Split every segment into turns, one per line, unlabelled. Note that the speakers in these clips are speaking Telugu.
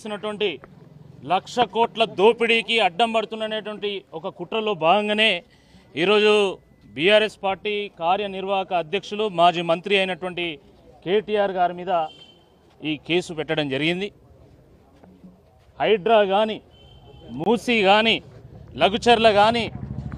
చేస్తున్నటువంటి 1,00,000 కోట్ల దోపిడీకి అడ్డం పడుతున్నటువంటి ఒక కుట్రలో భాగంగానే ఈరోజు బీఆర్ఎస్ పార్టీ కార్యనిర్వాహక అధ్యక్షులు మాజీ మంత్రి అయినటువంటి కేటీఆర్ గారి మీద ఈ కేసు పెట్టడం జరిగింది. హైడ్రా కానీ, మూసీ కానీ, లఘుచర్ల కానీ,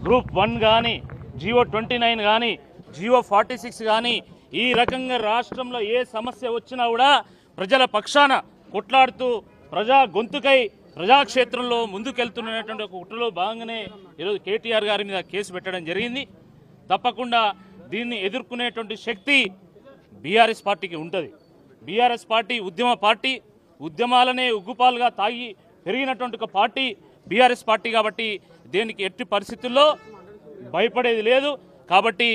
గ్రూప్ 1 కానీ, జియో 29 కానీ, జియో 46 కానీ, ఈ రకంగా రాష్ట్రంలో ఏ సమస్య వచ్చినా కూడా ప్రజల పక్షాన కొట్లాడుతూ ప్రజా గొంతుకై ప్రజాక్షేత్రంలో ముందుకెళ్తున్నటువంటి ఒక కుట్రలో భాగంగానే ఈరోజు కేటీఆర్ గారి మీద కేసు పెట్టడం జరిగింది. తప్పకుండా దీన్ని ఎదుర్కొనేటువంటి శక్తి బీఆర్ఎస్ పార్టీకి ఉంటుంది. బీఆర్ఎస్ పార్టీ ఉద్యమ పార్టీ, ఉద్యమాలనే ఉగ్గుపాలుగా తాగి పెరిగినటువంటి ఒక పార్టీ బీఆర్ఎస్ పార్టీ. కాబట్టి దేనికి ఎట్టి పరిస్థితుల్లో భయపడేది లేదు. కాబట్టి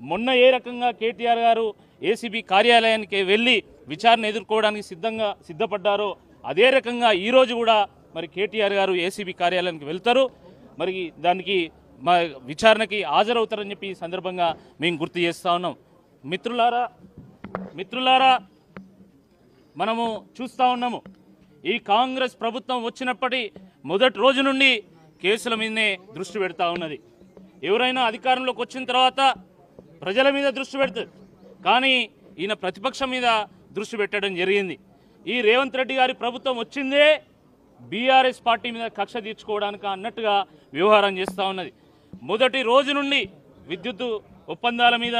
మొన్న ఏ రకంగా కేటీఆర్ గారు ఏసీబీ కార్యాలయానికి వెళ్ళి విచారణ ఎదుర్కోవడానికి సిద్ధపడ్డారో అదే రకంగా ఈరోజు కూడా మరి కేటీఆర్ గారు ఏసీబీ కార్యాలయానికి వెళ్తారు. మరి దానికి మా విచారణకి హాజరవుతారని చెప్పి ఈ సందర్భంగా మేము గుర్తు చేస్తూ ఉన్నాం. మిత్రులారా మనము చూస్తూ ఉన్నాము, ఈ కాంగ్రెస్ ప్రభుత్వం వచ్చినప్పటి మొదటి రోజు నుండి కేసుల మీదనే దృష్టి పెడతా ఉన్నది. ఎవరైనా అధికారంలోకి వచ్చిన తర్వాత ప్రజల మీద దృష్టి పెడుతుంది, కానీ ఈయన ప్రతిపక్షం మీద దృష్టి పెట్టడం జరిగింది. ఈ రేవంత్ రెడ్డి గారి ప్రభుత్వం వచ్చిందే బీఆర్ఎస్ పార్టీ మీద కక్ష తీర్చుకోవడానికి అన్నట్టుగా వ్యవహారం చేస్తూ ఉన్నది. మొదటి రోజు నుండి విద్యుత్ ఒప్పందాల మీద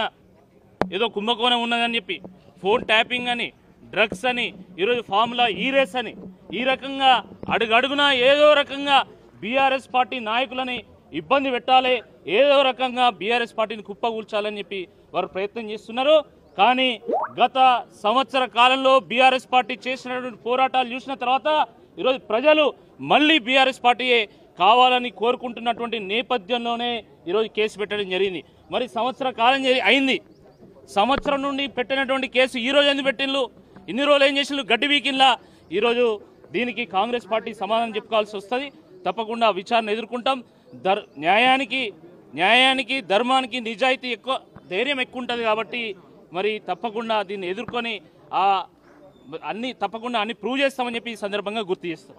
ఏదో కుంభకోణం ఉన్నదని చెప్పి, ఫోన్ ట్యాపింగ్ అని, డ్రగ్స్ అని, ఈరోజు ఫార్ములా రేస్ అని, ఈ రకంగా అడుగడుగునా ఏదో రకంగా బీఆర్ఎస్ పార్టీ నాయకులని ఇబ్బంది పెట్టాలి, ఏదో రకంగా బీఆర్ఎస్ పార్టీని కుప్పకూల్చాలని చెప్పి వారు ప్రయత్నం చేస్తున్నారు. కానీ గత సంవత్సర కాలంలో బీఆర్ఎస్ పార్టీ చేసినటువంటి పోరాటాలు చూసిన తర్వాత ఈరోజు ప్రజలు మళ్ళీ బీఆర్ఎస్ పార్టీయే కావాలని కోరుకుంటున్నటువంటి నేపథ్యంలోనే ఈరోజు కేసు పెట్టడం జరిగింది. మరి సంవత్సర కాలం అయింది, సంవత్సరం నుండి పెట్టినటువంటి కేసు ఈరోజు ఎందుకు పెట్టిండ్రు? ఇన్ని రోజులు ఏం చేసిండ్రు? గడ్డి వీకిన్లా. ఈరోజు దీనికి కాంగ్రెస్ పార్టీ సమాధానం చెప్పుకోవాల్సి వస్తుంది. తప్పకుండా విచారణ ఎదుర్కొంటాం. న్యాయానికి ధర్మానికి నిజాయితీ ఎక్కువ, ధైర్యం ఎక్కువ ఉంటుంది. కాబట్టి మరి తప్పకుండా దీన్ని ఎదుర్కొని తప్పకుండా అన్ని ప్రూవ్ చేస్తామని చెప్పి ఈ సందర్భంగా గుర్తు చేస్తాం.